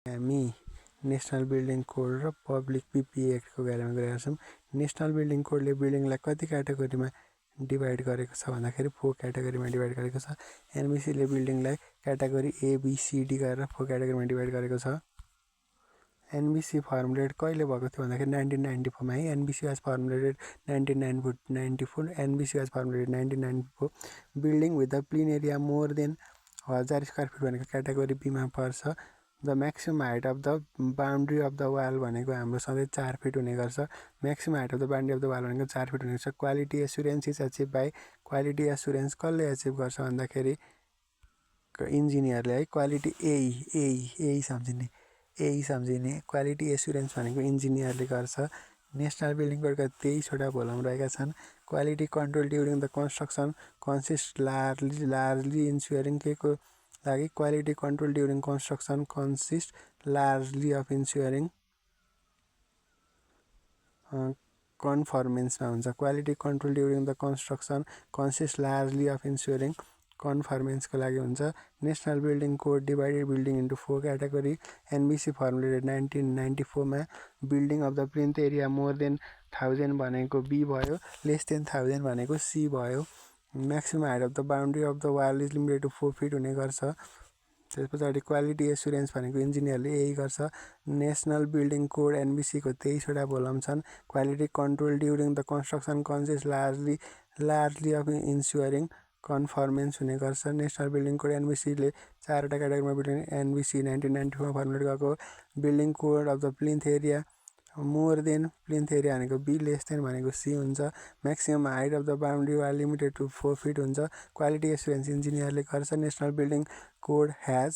हामी national building code र public पिपिए एक्टको बारेमा गरेका छौँ। नेशनल बिल्डिङ कोडले बिल्डिङलाई कति क्याटेगोरीमा डिभाइड गरेको छ भन्दाखेरि 4 क्याटेगोरीमा डिभाइड गरेको छ। एनबिसीले बिल्डिङलाई क्याटेगोरी एबिसिडी गरेर 4 क्याटेगोरीमा डिभाइड गरेको छ। एनबिसी फर्मुलेट कहिले भएको थियो भन्दाखेरि 1994 मा है। NBC was formulated 1994। NBC was formulated 1994। Building with the plain area more than 1000 square feet भनेको क्याटेगोरी बीमा पर्छ। The maximum height of the boundary of the wall भनेको हाम्रो सधैँ 4 फिट हुने गर्छ। Maximum height of the boundary of the wall भनेको 4 feet हुने गर्छ। Quality assurance is achieve by quality assurance कसले एचिभ गर्छ भन्दाखेरि इन्जिनियरले है। क्वालिटी एई सम्झिने क्वालिटी एस्युरेन्स भनेको इन्जिनियरले गर्छ। नेशनल बिल्डिङ कोडका 23 वटा भोलम रहेका छन्। Quality control during the construction consist largely ensuring के को लागि quality control during construction consist largely of ensuring कन्फर्मेन्समा हुन्छ। Quality control during the construction consist largely of ensuring कन्फर्मेन्सको लागि हुन्छ। National building code divided building into 4 category. NBC formulated 1994 मा। Building of the plinth area more than 1000 भनेको be भयो, less than 1000 भनेको C भयो। Maximum height of the boundary of the wall is limited to 4 feet हुने गर्छ। त्यस पछाडि quality assurance भनेको इन्जिनियरले यही गर्छ। नेशनल बिल्डिङ कोड एनबिसीको 23 वटा भोलम छन्। Quality control during the construction consist largely of ensuring conformance हुने गर्छ। नेशनल बिल्डिङ कोड एनबिसीले 4 वटा क्याटेगोरीमा बिल्डिङ एनबिसी 1994 मा फर्मुलेट गरेको। Building code of the plinth area more than plinth area भनेको बी, लेस देन भनेको C हुन्छ। Maximum height of the boundary wall limited to 4 feet हुन्छ। Quality assurance इन्जिनियरले गर्छ। National building code has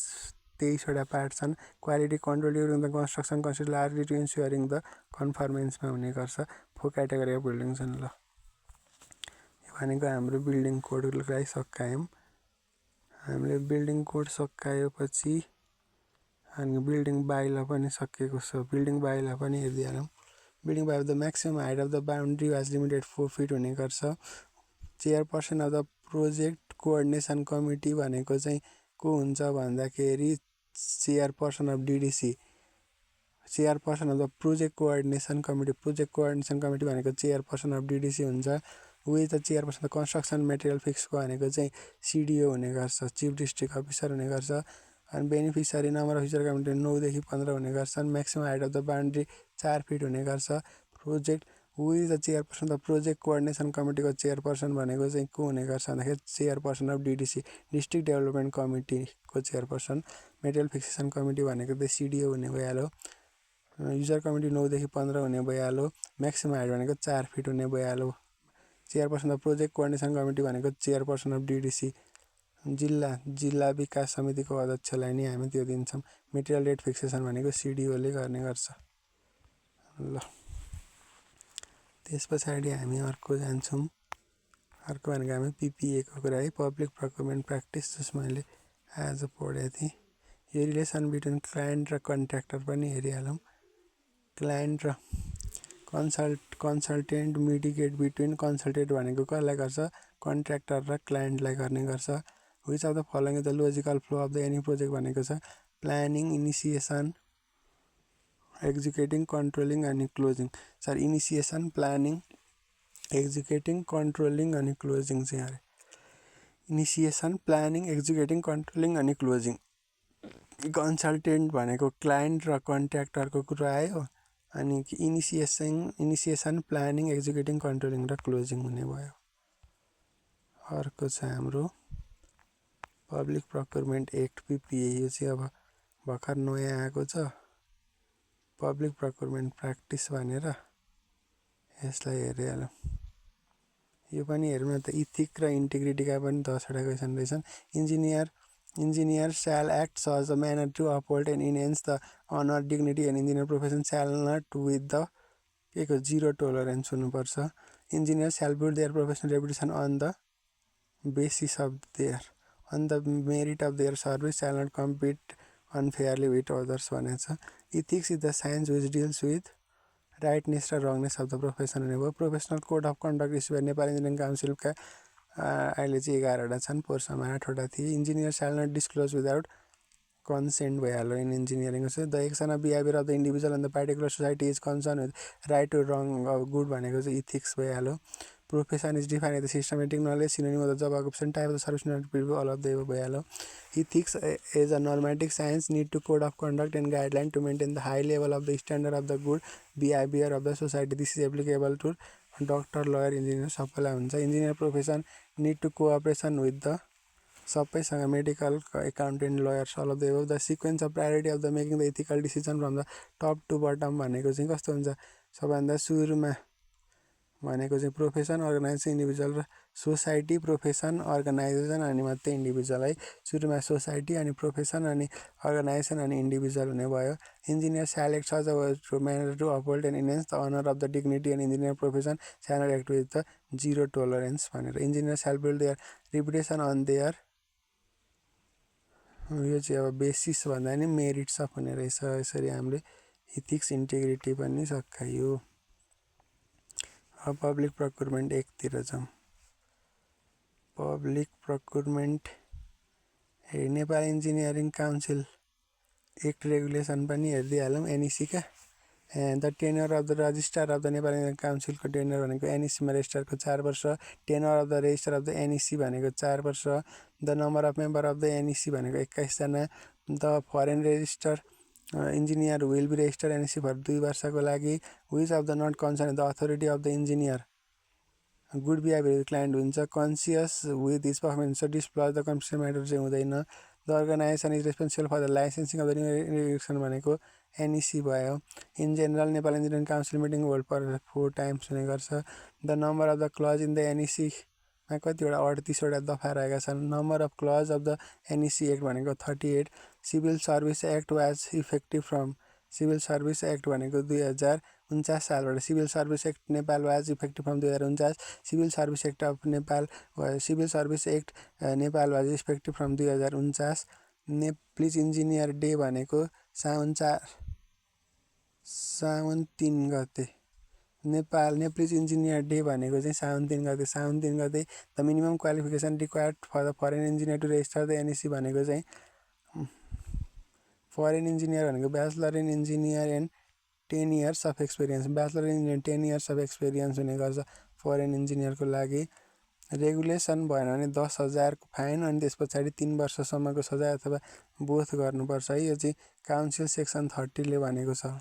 23 वटा part छन्। Quality control during the construction consist largely to ensuring the कन्फर्मेन्समा हुने गर्छ। 4 क्याटेगोरी अफ बिल्डिङ छन्। ल यो भनेको हाम्रो बिल्डिङ कोडलाई सकायौँ। हामीले बिल्डिङ कोड सकाएपछि अनि बिल्डिङ बाइला पनि सकिएको छ। बिल्डिङ बाइला पनि हेरिदिहालौँ। Building by the maximum height of the boundary was limited 4 feet हुने गर्छ। Chairperson of the project coordination committee भनेको चाहिँ को हुन्छ भन्दाखेरि chairperson of DDC. Chairperson of the project coordination committee. Project coordination committee भनेको चेयरपर्सन अफ डिडिसी हुन्छ। Who is the chairperson of construction material फिक्सको भनेको चाहिँ सिडिओ हुने गर्छ, चिफ डिस्ट्रिक्ट अफिसर हुने गर्छ। अनि beneficiary number of user committee 9 देखि 15 हुने गर्छन्। Maximum height of the boundary 4 feet हुने गर्छ। Project who is the chairperson the project coordination कमिटीको चेयरपर्सन भनेको चाहिँ को हुने गर्छ भन्दाखेरि chairperson of DDC, district development कमिटीको चेयरपर्सन। मेटेरियल फिक्सेसन कमिटी भनेको चाहिँ सिडिओ हुने भइहाल्यो। युजर कमिटी 9 देखि 15 हुने भइहाल्यो। म्याक्सिमम हाइट भनेको 4 फिट हुने भइहाल्यो। Chairperson of project coordination committee भनेको चेयरपर्सन अफ डिडिसी। जिल्ला विकास समितिको अध्यक्षलाई नै हामी त्यो दिन्छौँ। मेटेरियल रेट फिक्सेसन भनेको सिडिओले गर्ने गर्छ। ल त्यस पछाडि हामी अर्को जान्छौँ। अर्को भनेको हामी पिपिएको कुरा है, पब्लिक प्रोक्युरमेन्ट प्र्याक्टिस, जसमा मैले आज पढेको थिएँ। यो रिलेसन बिट्विन क्लाइन्ट र कन्ट्र्याक्टर पनि हेरिहालौँ। क्लाइन्ट र कन्सल्टेन्ट मिडिकेट बिट्विन। कन्सल्टेन्ट भनेको कसलाई गर्छ? कन्ट्र्याक्टर र क्लाइन्टलाई गर्ने गर्छ। Which of the following is the logical flow of the any project भनेको छ प्लानिङ, इनिसिएसन, एक्जिक्युटिङ, कन्ट्रोलिङ अनि closing. Sir initiation, planning, executing, controlling अनि क्लोजिङ चाहिँ अरे इनिसिएसन, प्लानिङ, एक्जिक्युटिङ, कन्ट्रोलिङ अनि क्लोजिङ। कन्सल्टेन्ट भनेको क्लाइन्ट र कन्ट्र्याक्टरको कुरा आयो। अनि इनिसिएसन, प्लानिङ, एक्जिक्युटिङ, कन्ट्रोलिङ र क्लोजिङ हुने भयो। अर्को छ हाम्रो पब्लिक प्रोक्युरमेन्ट एक्ट पिपिए। यो चाहिँ अब भर्खर नयाँ आएको छ, पब्लिक प्रोक्युरमेन्ट प्र्याक्टिस भनेर। यसलाई हेरिहालौँ। यो पनि हेरौँ न त। इथिक र इन्टिग्रिटीका पनि 10 वटा क्वेसन रहेछन्। Engineer shall act such a manner to uphold and enhance the honour, dignity and engineer profession shall not with the के को जिरो टोलरेन्स हुनुपर्छ। Engineer shall build their professional reputation on the basis of the merit of their service, shall not compete unfairly with others भनेको छ। Ethics is the science which deals with rightness र wrongness of the profession हुने भयो। Professional code of conduct issue by Nepal engineering काउन्सिलका अहिले चाहिँ 11 वटा छन्, पोहोरसम्म 8 वटा थिए। Engineer shall not disclose without consent भइहाल्यो इन इन्जिनियरिङ चाहिँ the action of behaviour of the individual and the particular society is concern with right to wrong of good भनेको चाहिँ इथिक्स भइहाल्यो profession is define as the systematic knowledge synonym of the job occupation type of the service people all of the above भइहाल्यो ethics is a normative science need to code of conduct and guideline to maintain the high level of the standard of the good behaviour of the society this is applicable to doctor lawyer engineer सबैलाई हुन्छ engineer profession need to cooperation with the सबैसँग medical accountant lawyers all of the above the sequence of priority of the making the ethical decision from the top to bottom भनेको चाहिँ कस्तो हुन्छ सबैभन्दा सुरुमा भनेको चाहिँ प्रोफेसन अर्गनाइजेसन इन्डिभिजुअल र सोसाइटी प्रोफेसन अर्गनाइजेसन अनि मात्रै इन्डिभिजुअल है सुरुमा सोसाइटी अनि प्रोफेसन अनि अर्गनाइजेसन अनि इन्डिभिजुअल हुने भयो engineer select such a manner to uphold and enhance the honour of the dignity and engineer profession shall not act with the zero tolerance भनेर engineer shall build their reputation on their यो चाहिँ अब basis भन्दा नि merits of हुने रहेछ यसरी हामीले इथिक्स इन्टिग्रिटी पनि सकायो पब्लिक प्रोक्युरमेन्ट एकतिर जाउँ public procurement Nepal engineering council act regulation पनि हेरिदिइहालौँ एनइसीका the tenure of the registrar of the Nepal engineering काउन्सिलको टेन्योर भनेको एनइसीमा रेजिस्ट्रारको 4 वर्ष tenure of the registrar of the NEC भनेको 4 वर्ष the number of member of the NEC भनेको 21 जना the foreign register engineer will be register NEC for 2 वर्षको लागि which of the not concern the authority of the engineer good behaviour client हुन्छ conscious with his performance disclose the confidential matter चाहिँ हुँदैन the organisation is responsible for the licensing of the engineering भनेको NEC भयो in general Nepal engineering council meeting hold per 4 times हुने गर्छ the number of the clause in the एनइसीमा कतिवटा 38वटा दफा रहेका छन् number of clause of the NEC act भनेको 38 civil service act was effective from civil service act भनेको 2049 सालबाट civil service act Nepal was effective from 2049 civil service act of Nepal civil service act Nepal was effective from 2049 Nepalese engineer day भनेको साउन 3 गते Nepalese engineer day भनेको चाहिँ साउन 3 गते the minimum qualification required for the foreign engineer to register the NEC भनेको चाहिँ foreign engineer भनेको bachelor in engineer and 10 years of experience bachelor in engineer 10 years of experience हुने गर्छ फरेन इन्जिनियरको लागि रेगुलेसन भएन भने 10,000 फाइन अनि त्यस पछाडि 3 वर्षसम्मको सजाय अथवा बोथ गर्नुपर्छ है यो चाहिँ काउन्सिल सेक्सन 30 ले भनेको छ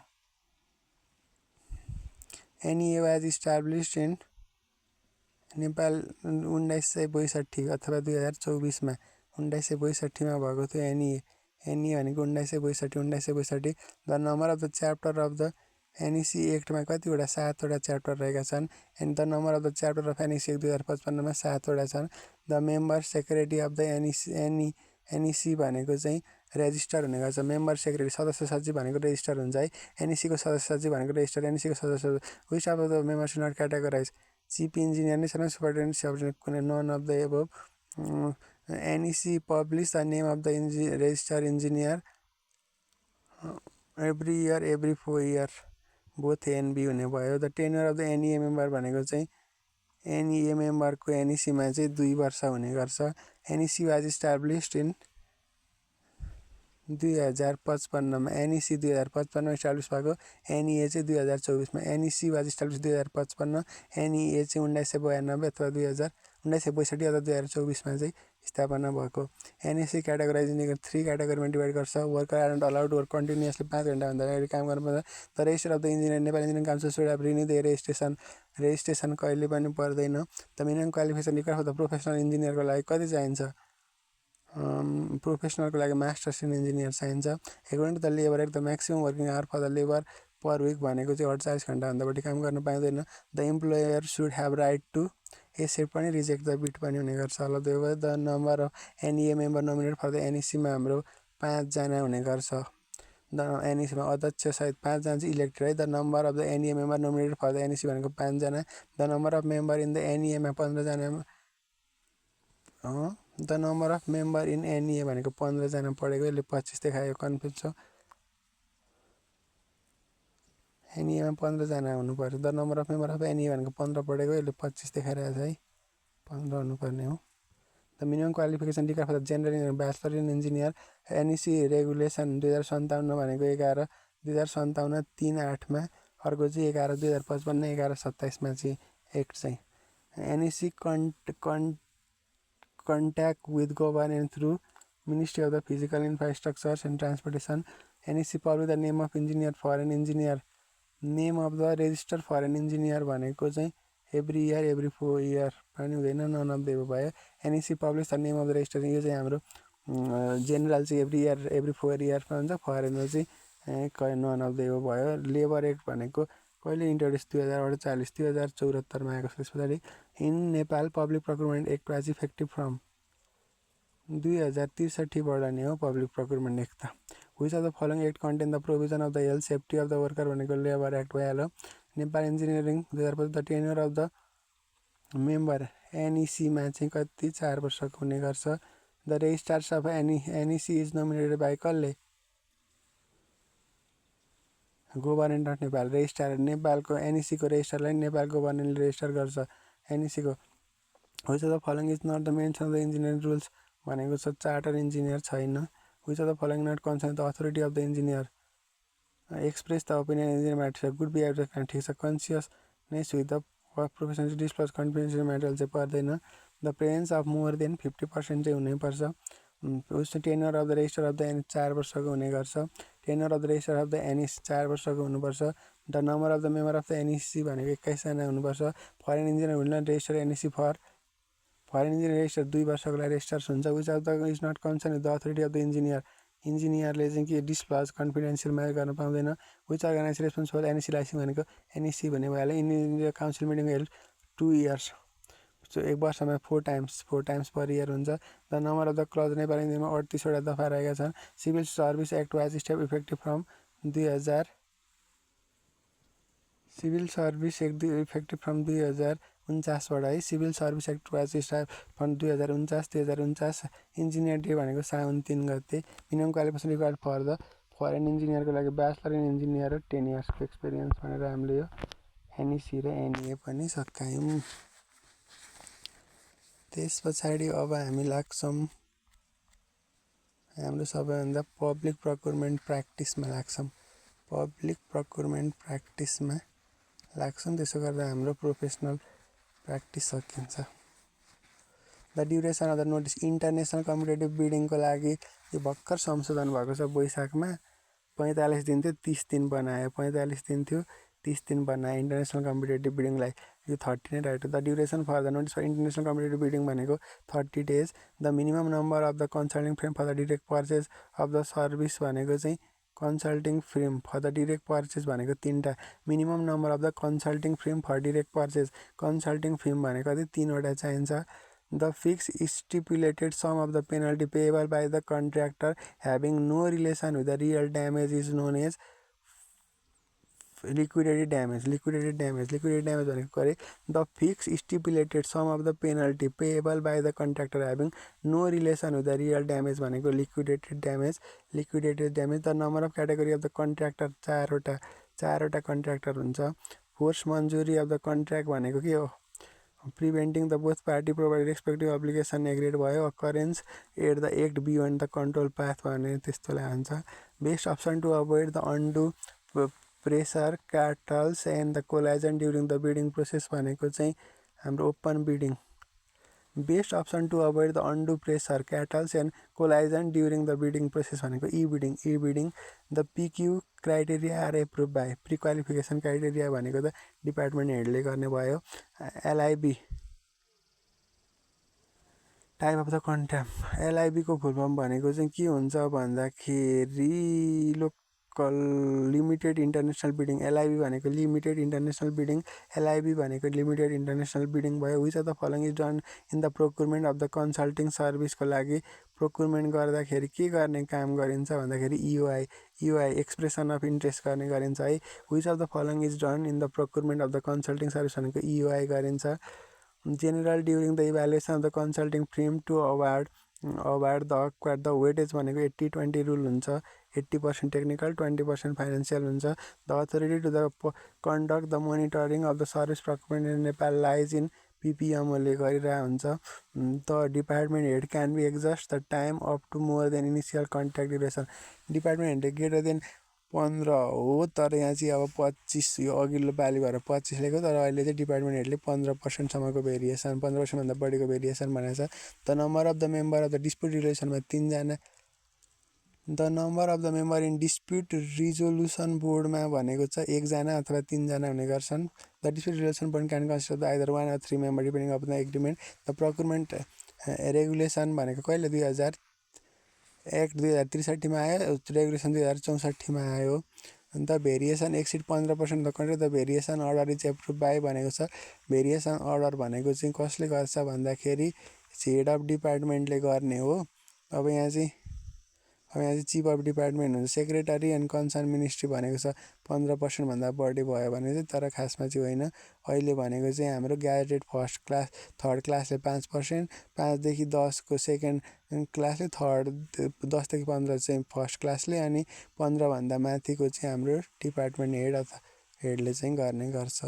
NEA was established in Nepal 1962 अथवा 2024 मा 1962 मा भएको थियो एनइए भनेको 1962 the number of the chapter of the NEC एक्टमा कतिवटा 7वटा च्याप्टर रहेका छन् and the number of the chapter of NEC act 2055 मा 7वटा छन् the member secretary of the NEC भनेको चाहिँ रेजिस्टर हुने गर्छ मेम्बर सेक्रेटरी सदस्य सचिव भनेको रेजिस्टर हुन्छ है एनइसी को सदस्य सचिव भनेको रेजिस्टर एनइसी को सदस्य which of the members not categorize chief engineer नै छैन सुपरिन्टेन्डेन्ट सबर्डिनेट कुनै none of the above NEC publish the name of the registered engineer every year, every 4 year. Both A and B हुने भयो the tenure of the NEA member भनेको चाहिँ NEA मेम्बरको NEC मा चाहिँ 2 वर्ष हुने गर्छ NEC वाज इस्टाब्लिस्ड इन 2055 मा NEC 2055 मा इस्टाब्लिश भएको NEA चाहिँ 2024 मा NEC वाज इस्टाब्लिस्ड 2055 NEA चाहिँ 1992 अथवा 1962 अथवा 2024 मा चाहिँ स्थापना भएको NEC क्याटेगोराइजिङ 3 क्याटेगोरीमा डिभाइड गर्छ worker are not allowed to work continuously 5 घण्टा भन्दा बढी काम गर्नुपर्छ the register of the engineer Nepal engineering council should have renew the registration कहिले पनि पर्दैन the minimum qualification required for the professional इन्जिनियरको लागि कति चाहिन्छ प्रोफेसनलको लागि मास्टर्स इन इन्जिनियर चाहिन्छ according to the labour act the maximum working hour for the labour per week भनेको चाहिँ 48 घण्टा भन्दा बढी काम गर्न पाइँदैन the employer should have right to accept पनि रिजेक्ट द बिट पनि हुने गर्छ the number of NEA member nominate for the NEC मा हाम्रो 5 जना हुने गर्छ द NEC मा अध्यक्ष सहित 5 जना चाहिँ इलेक्टेड है the number of the NEA member nominated for the NEC भनेको 5 जना the number of member in the NEA मा 15 जना the number of member in NEA भनेको 15 जना पढेको यसले 25 देखायो कन्फ्युज छ NEA मा 15 जना हुनु पर्यो the number of member of NEA भनेको 15 पढेको यसले 25 देखाइरहेछ है 15 हुनुपर्ने हो the minimum qualification required for the general engineer bachelor in engineer NEC regulation 2057 भनेको 11 2057 3/8 अर्को चाहिँ 11 2055 11/27 चाहिँ एक्ट चाहिँ NEC contact with government through Ministry of the Physical Infrastructures and Transportation. NEC publish the name of engineer for an engineer. Name of the register for an engineer भनेको चाहिँ every year every 4 year पनि हुँदैन none of the above भयो. NEC publish the name of the register यो चाहिँ हाम्रो general चाहिँ every year every 4 year मा हुन्छ फरेनर चाहिँ none of the above भयो. लेबर एक्ट भनेको कहिले इन्ट्रोड्युस 2048 2074 मा आएको छ. त्यस पछाडि in Nepal public procurement act was effective from 2063 बाट नै हो पब्लिक प्रोक्युरमेन्ट एक्ट त. Which of the following act contain the provision of the health safety of the worker भनेको लेबर एक्ट भइहाल्यो. Nepal engineering 2005 the tenure of the member NEC मा चाहिँ कति 4 वर्षको हुने गर्छ. The registrars of NEC is nominated by कसले government of Nepal. Registrar नेपालको एनइसी को रेजिस्ट्रारलाई नेपाल गभर्नमेन्टले रेजिस्टर गर्छ एनइसी को. Which of the following is not the mention of the engineering rules भनेको छ चार्टर इन्जिनियर छैन. Which of the following not concern the authority of the engineer express the opinion engineer matter good behaviour ठिक छ. Consciousness with the professional disclose confidential matter चाहिँ पर्दैन. The presence of more than 50% चाहिँ हुनैपर्छ. उसको tenure of the register of the NEC 4 वर्षको हुने गर्छ. Tenure of the register of the NEC 4 वर्षको हुनुपर्छ. The number of the member of the NEC भनेको 21 जना हुनुपर्छ. Foreign engineer will not register NEC foreign engineer register 2 वर्षको लागि रेजिस्टर हुन्छ. Which of the is not concern with the authority of the engineer इन्जिनियरले चाहिँ के डिस्क्लोज कन्फिडेन्सियल म्याटर गर्न पाउँदैन. Which organise responsible NEC licence भनेको एनइसी भन्ने भइहाल्यो. India council meeting held 2 years so 1 वर्षमा 4 टाइम्स पर इयर हुन्छ. The number of the clause Nepali इन्जिनियरमा 38 वटा दफा रहेका छन्. Civil service act was step effective from 2000 civil service act effective from 2049 बाट है. Civil service act was step from 2049 engineer day भनेको साउन 3 गते. Minimum qualification required for the foreign इन्जिनियरको लागि ब्याचलर इन इन्जिनियर र 10 इयर्सको एक्सपिरियन्स भनेर हामीले यो एनइसी र एनइए पनि सकायौँ. त्यस पछाडि अब हामी लाग्छौँ हाम्रो सबैभन्दा पब्लिक प्रोक्युरमेन्ट प्र्याक्टिसमा लाग्छौँ. पब्लिक प्रोक्युरमेन्ट प्र्याक्टिसमा लाग्छौँ. त्यसो गर्दा हाम्रो प्रोफेसनल प्र्याक्टिस सकिन्छ. The duration of the notice international competitive बिडिङको लागि यो भर्खर संशोधन भएको छ. वैशाखमा 45 दिन थियो 30 दिन बनायो. 45 दिन थियो 30 दिन बनायो इन्टरनेसनल कम्पिटेटिभ बिडिङलाई. यो 30 नै राइट हो. The duration for the notice for international competitive bidding भनेको 30 days. The minimum number of the consulting frame for the direct purchase of the service भनेको चाहिँ consulting frame for the direct purchase भनेको 3टा. Minimum number of the consulting frame for direct purchase consulting frame भनेको चाहिँ 3वटा चाहिन्छ. The fix stipulated sum of the penalty payable by the contractor having no relation with the real damage is known as liquidated damage भनेको करे the fix stipulated sum of the penalty payable by the contractor having no relation with the real damage भनेको liquidated damage. The number of category of the contractor 4वटा contractor हुन्छ. Force majeure of the contract भनेको के हो preventing the both party provide respective obligation agreed भयो. Occurrence at the act beyond the control path भने त्यस्तोलाई हुन्छ. Best option to avoid the undue pressure cartels and the collusion during the bidding process भनेको चाहिँ हाम्रो open bidding. Best option to avoid the undue pressure cartels and collusion during the bidding process भनेको e bidding. The PQ criteria are approve by pre qualification criteria भनेको त department हेडले गर्ने भयो. LIB type of the contract एलआइबीको full form भनेको चाहिँ के हुन्छ भन्दाखेरि लिमिटेड इन्टरनेसनल बिडिङ. एलआइबी भनेको लिमिटेड इन्टरनेसनल बिडिङ. एलआइबी भनेको लिमिटेड इन्टरनेसनल बिडिङ भयो. Which of the following is done in the procurement of the consulting सर्भिसको लागि प्रोक्युरमेन्ट गर्दाखेरि के गर्ने काम गरिन्छ भन्दाखेरि इओआई एक्सप्रेसन अफ इन्ट्रेस्ट गर्ने गरिन्छ है. Which of the following is done in the procurement of the consulting service भनेको इओआई गरिन्छ. General during the evaluation of the consulting frame to award the weightage भनेको 80-20 रुल हुन्छ. 80% टेक्निकल 20% फाइनेन्सियल हुन्छ. The authority to the conduct the monitoring of the service procurement in Nepal lies in PPMOले गरिरहेको हुन्छ। The department head can be exhaust the time up to more than initial contact duration. Department हेडले greater than 15 हो, तर यहाँ चाहिँ अब 25 यो अघिल्लो पालि भएर 25 लेख्यो, तर अहिले चाहिँ डिपार्टमेन्ट हेडले 15%सम्मको भेरिएसन 15%भन्दा बढीको भेरिएसन भनेको छ। The number of the member of the dispute रिजोल्युसनमा 3 जना। The number of the member in dispute resolution बोर्डमा भनेको छ 1 जना अथवा 3 जना हुने गर्छन्। The dispute resolution board can consist of either 1 or 3 member depending of the agreement. The procurement regulation भनेको कहिले 2000 एक्ट 2063 मा आयो, रेगुलेसन 2064 मा आयो। अन्त variation exceed 15% the country the variation order is approve by भनेको छ। भेरिएसन अर्डर भनेको चाहिँ कसले गर्छ भन्दाखेरि हेड अफ डिपार्टमेन्टले गर्ने हो। अब यहाँ चाहिँ चिफ अफ डिपार्टमेन्ट हुन्छ, सेक्रेटरी एन्ड कन्सर्न मिनिस्ट्री भनेको छ 15% भन्दा बढी भयो भने चाहिँ, तर खासमा चाहिँ होइन। अहिले भनेको चाहिँ हाम्रो ग्याजेटेड फर्स्ट क्लास थर्ड क्लासले 5%, 5 देखि 10 को सेकेन्ड क्लासले, थर्ड 10 देखि 15 चाहिँ फर्स्ट क्लासले, अनि 15 भन्दा माथिको चाहिँ हाम्रो डिपार्टमेन्ट हेड अथवा हेडले चाहिँ गर्ने गर्छ।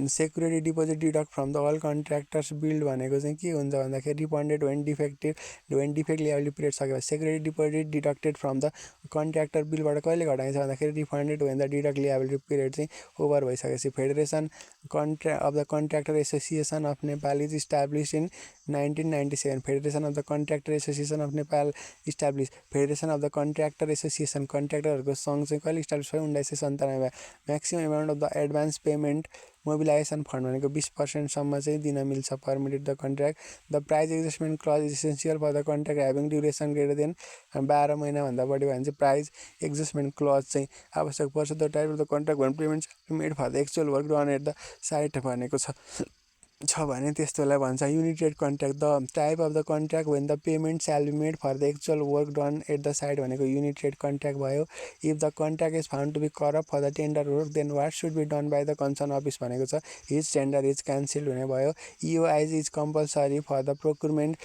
Security deposit deduct from the all contractors build भनेको चाहिँ के हुन्छ भन्दाखेरि refunded when defect liability period सकेपछि security deposit deducted from the contractor बिलबाट कहिले घटाइन्छ भन्दाखेरि refunded when the deduct liability period चाहिँ ओभर भइसकेपछि। Federation of the contractor association of Nepal is establish in 1997। Federation of the contractor association of Nepal establish. Federation of the contractor association कन्ट्र्याक्टरहरूको सङ्घ चाहिँ कहिले इस्टाब्लिस भयो 1997। Maximum amount of the advance payment mobilisation fund भनेको 20%सम्म चाहिँ दिन मिल्छ permitted the contract. The price adjustment clause is essential for the contract having duration greater than 12 महिनाभन्दा बढी भयो भने चाहिँ प्राइज एडजस्टमेन्ट क्लज चाहिँ आवश्यक पर्छ। The type of the contract भने payment made for the actual work done at the site भनेको छ भने त्यस्तोलाई भन्छ united contract. The type of the contract when the payment shall be made for the actual work done at the site भनेको united contract भयो। If the contract is found to be corrupt for the tender work then what should be done by the concern office भनेको छ his tender is cancel हुने भयो। EOIs is compulsory for the procurement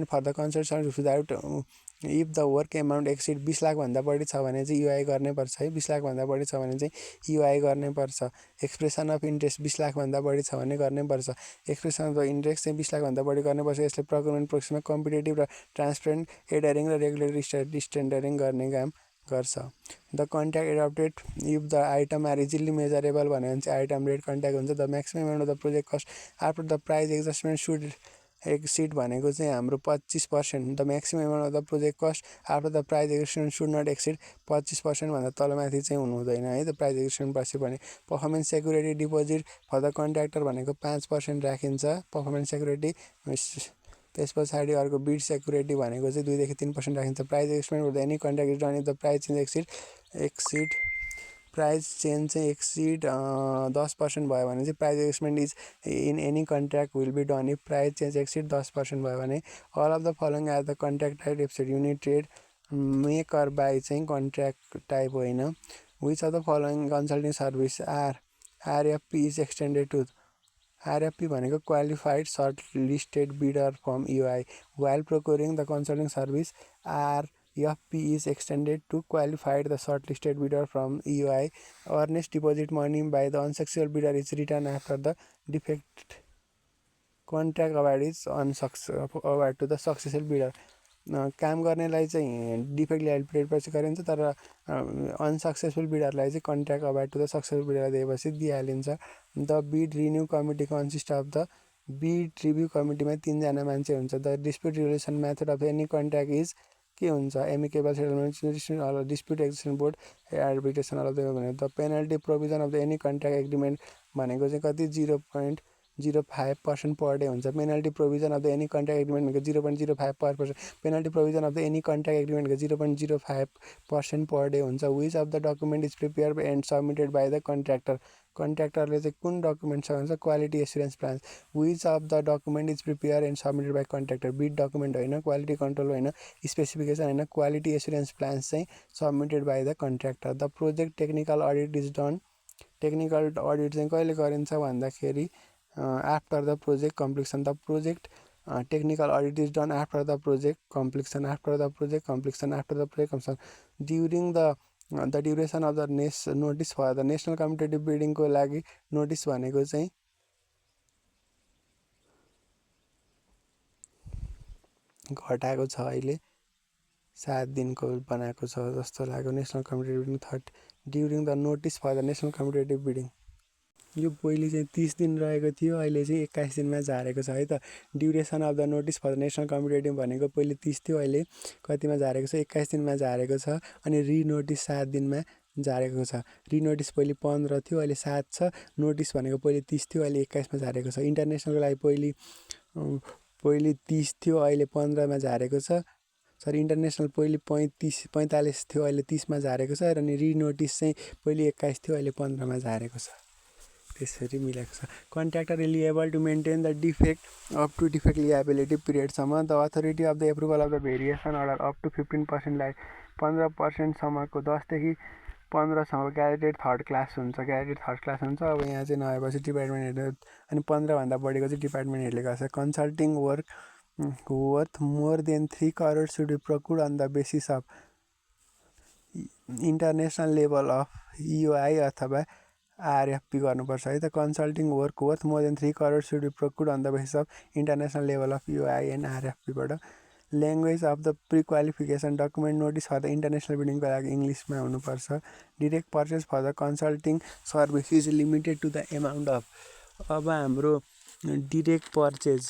for the concern without if the work amount exceed 20 लाखभन्दा बढी छ भने चाहिँ UI गर्नै पर्छ है। 20 लाखभन्दा बढी छ भने चाहिँ युआई गर्नै पर्छ। एक्सप्रेसन अफ इन्ट्रेस्ट 20 लाखभन्दा बढी छ भने गर्नै पर्छ। एक्सप्रेसन अफ इन्ट्रेस्ट चाहिँ 20 लाखभन्दा बढी गर्नुपर्छ। यसले प्रोक्युरमेन्ट प्रोसेसमा कम्पिटेटिभ र ट्रान्सपेरेन्ट एडरिङ र रेगुलेटरी स्ट्यान्डर्डिङ गर्ने काम गर्छ। The contract adopted if the item are easily measurable भन्यो भने चाहिँ आइटम रेट कन्ट्र्याक्ट हुन्छ। The maximum amount of the project cost after the price adjustment should exceed भनेको चाहिँ हाम्रो 25%। The maximum amount of the project cost after the price adjustment should not exceed 25% भन्दा तलमाथि चाहिँ हुनु हुँदैन है। त प्राइज एडजस्टमेन्ट पछि भने performance security deposit for the contractor भनेको 5% राखिन्छ पर्फर्मेन्स सेक्युरिटी। त्यस पछाडि अर्को बिड सेक्युरिटी भनेको चाहिँ 2 देखि 3% राखिन्छ। Prize adjustment with any contract is done if the prize change exceed price change चाहिँ एक्सिड 10% भयो भने चाहिँ prize adjustment is in any contract will be done if price change exceed 10% भयो भने। All of the following as the contract type एप्सेड united make or buy चाहिँ contract type होइन। Which of the following consulting service RFP is extended to. RFP भनेको qualified short listed bidder from UI while procuring the consulting service RFP is extended to qualified the shortlisted bidder from EUI. Earnest deposit money by the unsuccessful bidder is returned after the defect. Contract award is award to the successful bidder. काम गर्नेलाई चाहिँ defect liability period पछि गरिन्छ, तर unsuccessful बिडरलाई चाहिँ contract award to the successful bidder दिएपछि दिइहालिन्छ। The bid renew committee consist of the bid review कमिटीमा 3 जना मान्छे हुन्छ। The dispute resolution method of any contract is के हुन्छ amicable settlement dispute execution board arbitration all भने। The penalty provision of the any contract agreement भनेको चाहिँ कति 0.05% पर डे हुन्छ। Penalty provision of the any contract agreement भनेको 0.05%। Penalty provision of the any contract agreement भनेको 0.05% per day हुन्छ। Which of the document is prepare and submitted by the contractor. कन्ट्र्याक्टरले चाहिँ कुन डकुमेन्ट छ भन्छ quality assurance plan. Which of the document is prepare and submitted by contractor. Bid document होइन, quality control होइन, specification होइन, quality assurance plans चाहिँ submitted by the contractor. The project technical audit is done. Technical audit चाहिँ कहिले गरिन्छ भन्दाखेरि after the project completion. The project technical audit is done after the project completion. After the project completion, after the project completion, during the the duration of the notice for the national competitive बिडिङको लागि notice भनेको चाहिँ घटाएको छ, अहिले 7 दिनको बनाएको छ जस्तो लाग्यो। National competitive bidding during the notice for the national competitive bidding, यो पहिले चाहिँ 30 दिन रहेको थियो, अहिले चाहिँ 21 दिनमा झारेको छ है त। Duration of the notice for the national competitive भनेको पहिले 30 थियो, अहिले कतिमा झारेको छ, 21 दिनमा झारेको छ। अनि रिनोटिस 7 दिनमा झारेको छ। रिनोटिस पहिले 15 थियो, अहिले 7 छ। नोटिस भनेको पहिले 30 थियो, अहिले 21 मा झारेको छ। इन्टरनेसनलको लागि पहिले 30 थियो, अहिले 15 मा झारेको छ। सरी, इन्टरनेसनल पहिले 45 थियो, अहिले 30 मा झारेको छ। र रिनोटिस चाहिँ पहिले 21 थियो, अहिले 15 मा झारेको छ। त्यसरी मिलेको छ। Contractor liable to maintain the defect up to defect liability पिरियडसम्म the authority of the approval of the variation order up to 15%लाई 15%सम्मको 10 देखि 15सम्म ग्याजेटेड थर्ड क्लास हुन्छ। ग्याजेटेड थर्ड क्लास हुन्छ। अब यहाँ चाहिँ नभएपछि डिपार्टमेन्ट हेड, अनि 15 भन्दा बढीको चाहिँ डिपार्टमेन्ट हेडले गर्छ। Consulting work worth more than 3 crore should be procured on the basis of international level of EOI अथवा आरएफपी गर्नुपर्छ है त। Consulting work worth more than 3 crore should be procured on the basis of international level of EOI and आरएफपीबाट। Language of the pre qualification document notice for the international बिडिङको लागि इङ्ग्लिसमा हुनुपर्छ। Direct purchase for the consulting service is limited to the amount of. अब हाम्रो direct purchase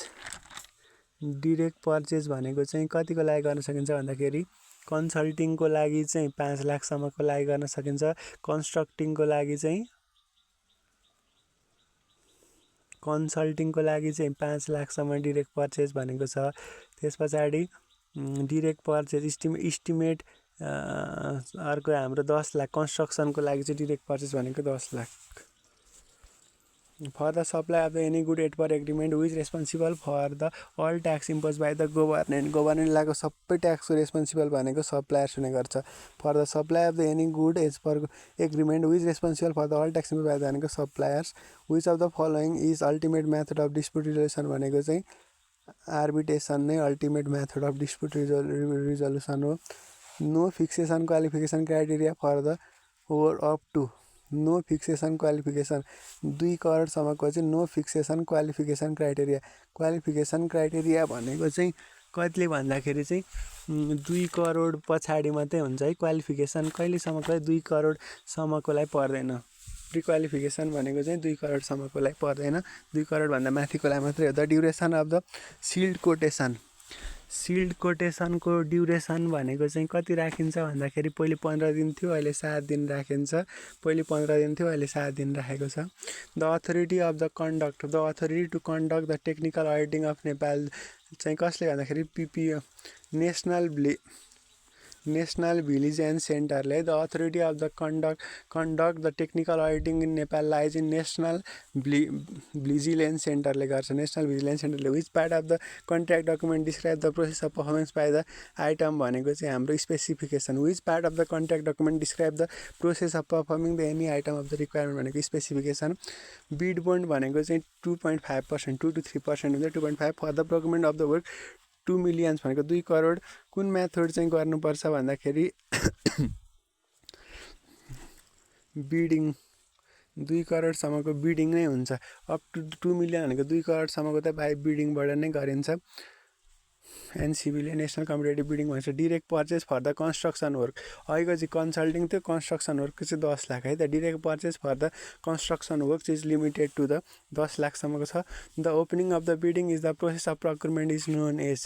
भनेको चाहिँ कतिको लागि गर्न सकिन्छ भन्दाखेरि कन्सल्टिङको लागि चाहिँ 5 लाखसम्मको लागि गर्न सकिन्छ। कन्स्ट्रक्टिङको लागि चाहिँ 5 लाखसम्म डिरेक्ट पर्चेस भनेको छ। त्यस पछाडि डिरेक्ट पर्चेस इस्टिमेट अर्को हाम्रो 10 लाख। कन्स्ट्रक्सनको लागि चाहिँ डिरेक्ट पर्चेस भनेको 10 lakh. For the supply of the any good at per agreement which responsible for the all tax impose by the government लागेको सबै ट्याक्सको रेस्पोन्सिबल भनेको सप्लायर्स हुने गर्छ। For the supply of the any good as per agreement which responsible for the all tax impose by the भनेको suppliers. Which of the following is ultimate method of dispute resolution भनेको चाहिँ arbitration नै ultimate method of dispute resolution हो। No fixation qualification criteria for the over up to no fixation qualification 2 करोडसम्मको चाहिँ no fixation qualification criteria भनेको चाहिँ कतिले भन्दाखेरि चाहिँ 2 करोड पछाडि मात्रै हुन्छ है। क्वालिफिकेसन कहिलेसम्मको 2 करोडसम्मकोलाई पर्दैन। प्रि क्वालिफिकेसन भनेको चाहिँ 2 करोडसम्मकोलाई पर्दैन, 2 करोडभन्दा माथिकोलाई मात्रै हो। The duration of the sealed कोटेसनको ड्युरेसन भनेको चाहिँ कति राखिन्छ भन्दाखेरि पहिले 15 दिन थियो, अहिले 7 दिन राखिन्छ। पहिले 15 दिन थियो, अहिले 7 दिन राखेको छ। The authority of the authority to conduct the technical auditing of Nepal चाहिँ कसले भन्दाखेरि पिपिओ नेसनल भिजिलेन्स सेन्टरले। The authority of the conduct the technical auditing in नेपाललाई चाहिँ नेसनल भिजिलेन्स सेन्टरले गर्छ। नेसनल भिजिलेन्स सेन्टरले which part of the contract document describe the process of performance by the item भनेको चाहिँ हाम्रो specification. Which part of the contract document describe the process of performing the any item of the requirement भनेको specification. Bid bond भनेको चाहिँ 2.5% 2 to 3% हुन्छ। 2.5 for the procurement of the work 2 millions भनेको 2 करोड। कुन method चाहिँ गर्नुपर्छ भन्दाखेरि बिडिङ 2 करोडसम्मको बिडिङ नै हुन्छ। अप टु 2 मिलियन भनेको 2 करोडसम्मको त बाई बिडिङबाट नै गरिन्छ। एनसिबीले नेसनल कम्पिटेटिभ बिडिङ भन्छ। Direct purchase for the construction work, अहिलेको चाहिँ कन्सल्टिङ थियो, कन्स्ट्रक्सन वर्कको चाहिँ 10 लाख है त। Direct purchase for the construction work is limited to the 10 लाखसम्मको छ। The opening of the bidding is the process of procurement is known as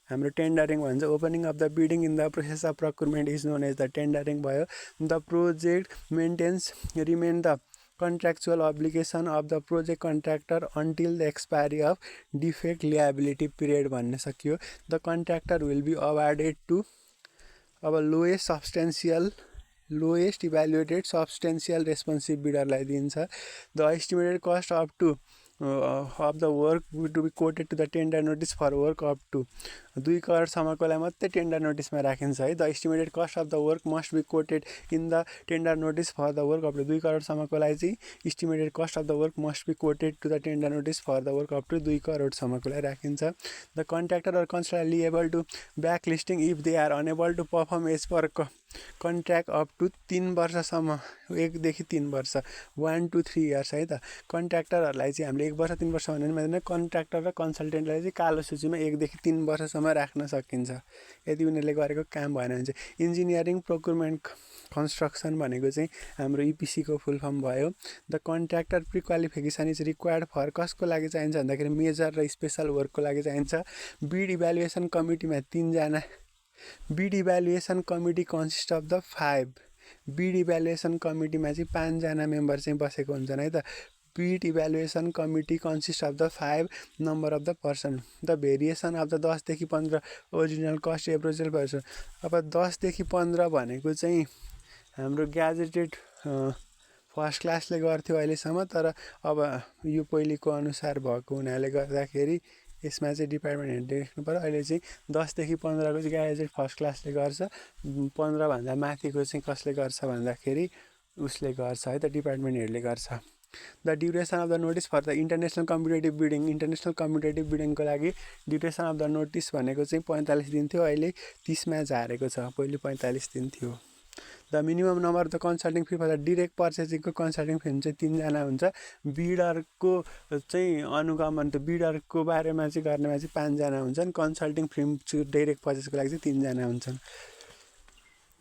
हाम्रो tendering भन्छ। Opening of the bidding in the process of procurement is known as the tendering भयो। The project maintenance remain the contractual obligation of the project contractor until the expiry of defect liability period भन्ने सकियो। The contractor will be awarded to अब lowest evaluated substantial responsive bidderलाई दिन्छ। The estimated cost of the work to be quoted to the tender notice for work up to 2 करोडसम्मकोलाई मात्रै tender नोटिसमा राखिन्छ है। The estimated cost of the work must be quoted in the tender notice for the work up to 2 करोडसम्मकोलाई चाहिँ estimated cost of the work must be quoted to the tender notice for the work up to 2 करोडसम्मकोलाई राखिन्छ। The contractor or consultant liable to blacklisting if they are unable to perform as per contract up to 3 वर्षसम्म, 1 देखि 3 वर्ष, 1 to 3 years है त। कन्ट्र्याक्टरहरूलाई चाहिँ हामीले 1 वर्ष 3 वर्ष भनेर मान्दैन, कन्ट्र्याक्टर र कन्सल्टेन्टलाई चाहिँ कालो सूचीमा 1 देखि 3 वर्षसम्म राख्न सकिन्छ यदि उनीहरूले गरेको काम भएन भने चाहिँ। इन्जिनियरिङ प्रोक्युरमेन्ट कन्स्ट्रक्सन भनेको चाहिँ हाम्रो इपिसीको फुल फर्म भयो। The contractor pre qualification is required for कसको लागि चाहिन्छ भन्दाखेरि मेजर र स्पेसल वर्कको लागि चाहिन्छ। बिड इभ्यालुएसन कमिटीमा 3 जना। Bid evaluation committee consist of the 5। Bid evaluation कमिटीमा चाहिँ 5 जना मेम्बर चाहिँ बसेको हुन्छन् है त। Bid evaluation committee consist of the 5 number of the person. The variation of the 10 देखि 15 ओरिजिनल कस्ट एप्रोचल पर्सन। अब 10 देखि 15 भनेको चाहिँ हाम्रो ग्याजेटेड फर्स्ट क्लासले गर्थ्यो अहिलेसम्म, तर अब यो पहिलेको अनुसार भएको हुनाले गर्दाखेरि यसमा चाहिँ डिपार्टमेन्ट हेडले लेख्नु पर्यो। अहिले चाहिँ 10 देखि 15 को चाहिँ ग्याजेटेड फर्स्ट क्लासले गर्छ, 15 भन्दा माथिको चाहिँ कसले गर्छ भन्दाखेरि उसले गर्छ है त, डिपार्टमेन्ट हेडले गर्छ। The duration of the notice for the international competitive bidding. International competitive बिडिङको लागि ड्युरेसन अफ द नोटिस भनेको चाहिँ 45 दिन थियो, अहिले 30 मा झारेको छ, पहिले 45 दिन थियो। The minimum number of the consulting fee for the direct पर्चेसिङको कन्सल्टिङ फी चाहिँ 3 जना हुन्छ। बिडरको चाहिँ अनुगमन, त बिडरको बारेमा चाहिँ गर्नेमा चाहिँ 5 जना हुन्छन्। कन्सल्टिङ फी डाइरेक्ट पर्चेसको लागि चाहिँ 3 जना हुन्छन्।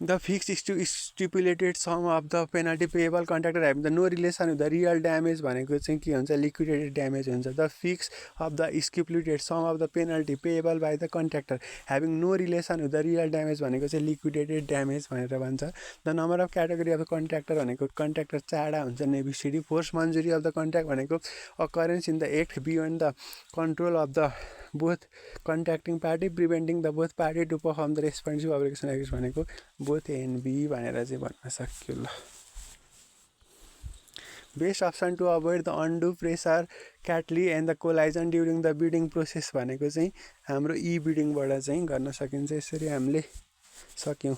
The fix stipulated sum of the penalty payable contractor having the no relation with the real damage भनेको चाहिँ के हुन्छ, लिक्विडेटेड ड्यामेज हुन्छ। The fix of the stipulated sum of the penalty payable by the contractor having no relation with the real damage भनेको चाहिँ liquidated damage भनेर भन्छ। The number of category of the contractor भनेको contractor 4 हुन्छन् ABCD. Force majeure of the contract भनेको occurrence in the act beyond the control of the both contracting party preventing the both party to perform the responsive obligation agreement भनेको both NB भनेर चाहिँ भन्न सक्यो। ल best option to avoid the undue pressure cartel and the collusion during the bidding process भनेको चाहिँ हाम्रो ई बिडिङबाट चाहिँ गर्न सकिन्छ। यसरी हामीले सक्यौँ।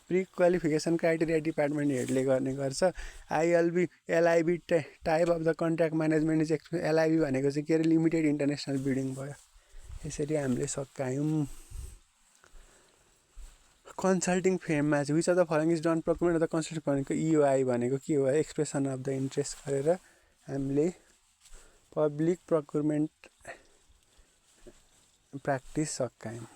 प्रि क्वालिफिकेसन क्राइटेरिया डिपार्टमेन्ट हेडले गर्ने गर्छ। ILB LIB type of the contract management is LIB भनेको चाहिँ के अरे लिमिटेड इन्टरनेसनल बिडिङ भयो। यसरी हामीले सकायौँ। कन्सल्टिङ फेममा चाहिँ which of the following is done procurement of the consulting भनेको इओआई भनेको के हो, एक्सप्रेसन अफ द इन्ट्रेस्ट गरेर हामीले पब्लिक प्रोक्युरमेन्ट प्र्याक्टिस सकायौँ।